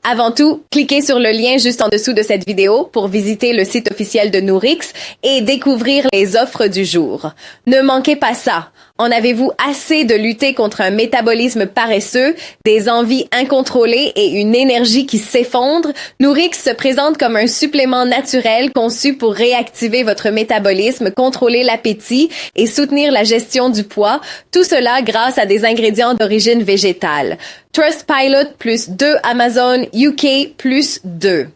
Avant tout, cliquez sur le lien juste en dessous de cette vidéo pour visiter le site officiel de Nourix et découvrir les offres du jour. Ne manquez pas ça. En avez-vous assez de lutter contre un métabolisme paresseux, des envies incontrôlées et une énergie qui s'effondre? Nourix se présente comme un supplément naturel conçu pour réactiver votre métabolisme, contrôler l'appétit et soutenir la gestion du poids, tout cela grâce à des ingrédients d'origine végétale. Trustpilot plus 2 Amazon UK plus 2.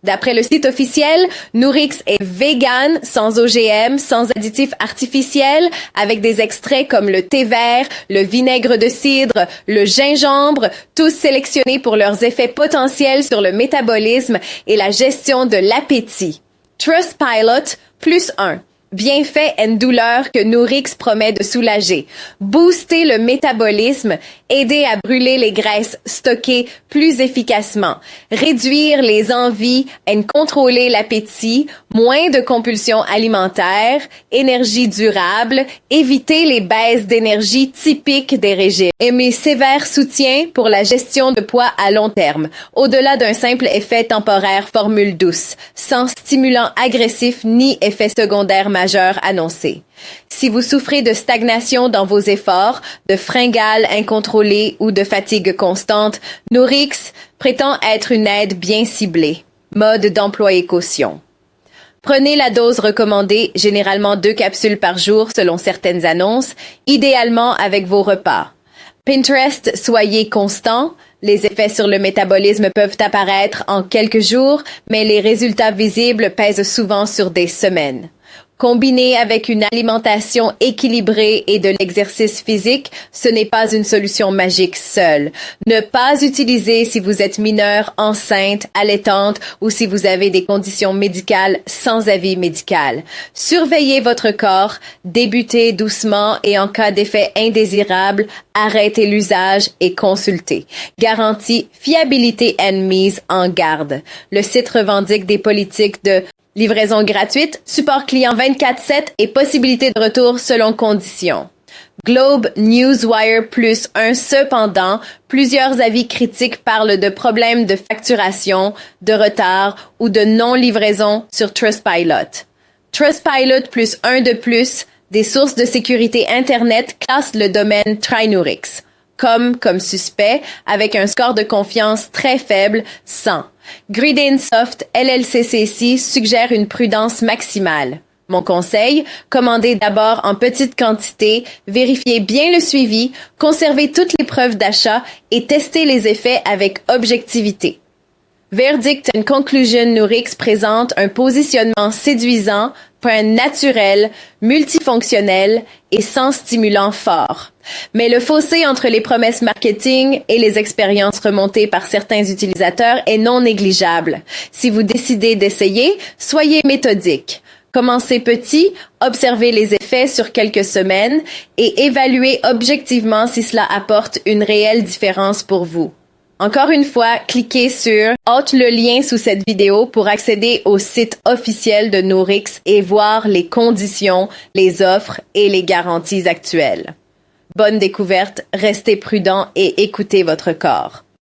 D'après le site officiel, Nourix est vegan, sans OGM, sans additifs artificiels, avec des extraits comme le thé vert, le vinaigre de cidre, le gingembre, tous sélectionnés pour leurs effets potentiels sur le métabolisme et la gestion de l'appétit. Trustpilot plus 1. Bienfaits et douleurs que Nourix promet de soulager. Booster le métabolisme, aider à brûler les graisses stockées plus efficacement, réduire les envies et contrôler l'appétit, moins de compulsions alimentaires, énergie durable, éviter les baisses d'énergie typiques des régimes et mes sévères soutiens pour la gestion de poids à long terme, au-delà d'un simple effet temporaire formule douce, sans stimulant agressif ni effet secondaire majeur annoncé. Si vous souffrez de stagnation dans vos efforts, de fringales incontrôlées ou de fatigue constante, Nourix prétend être une aide bien ciblée. Mode d'emploi et caution. Prenez la dose recommandée, généralement 2 capsules par jour selon certaines annonces, idéalement avec vos repas. Pinterest, soyez constant. Les effets sur le métabolisme peuvent apparaître en quelques jours, mais les résultats visibles pèsent souvent sur des semaines. Combiné avec une alimentation équilibrée et de l'exercice physique, ce n'est pas une solution magique seule. Ne pas utiliser si vous êtes mineur, enceinte, allaitante ou si vous avez des conditions médicales sans avis médical. Surveillez votre corps, débutez doucement et en cas d'effet indésirable, arrêtez l'usage et consultez. Garantie, fiabilité et mise en garde. Le site revendique des politiques de livraison gratuite, support client 24/7 et possibilité de retour selon conditions. Globe Newswire plus 1. Cependant, plusieurs avis critiques parlent de problèmes de facturation, de retard ou de non-livraison sur Trustpilot. Trustpilot plus 1 de plus, des sources de sécurité Internet classent le domaine TryNourix comme suspect, avec un score de confiance très faible, 100. Gridinsoft LLCCC suggère une prudence maximale. Mon conseil, commandez d'abord en petite quantité, vérifiez bien le suivi, conservez toutes les preuves d'achat et testez les effets avec objectivité. Verdict and Conclusion Nourix présente un positionnement séduisant, point naturel, multifonctionnel et sans stimulant fort. Mais le fossé entre les promesses marketing et les expériences remontées par certains utilisateurs est non négligeable. Si vous décidez d'essayer, soyez méthodique. Commencez petit, observez les effets sur quelques semaines et évaluez objectivement si cela apporte une réelle différence pour vous. Encore une fois, cliquez sur le lien sous cette vidéo pour accéder au site officiel de Nourix et voir les conditions, les offres et les garanties actuelles. Bonne découverte, restez prudent et écoutez votre corps.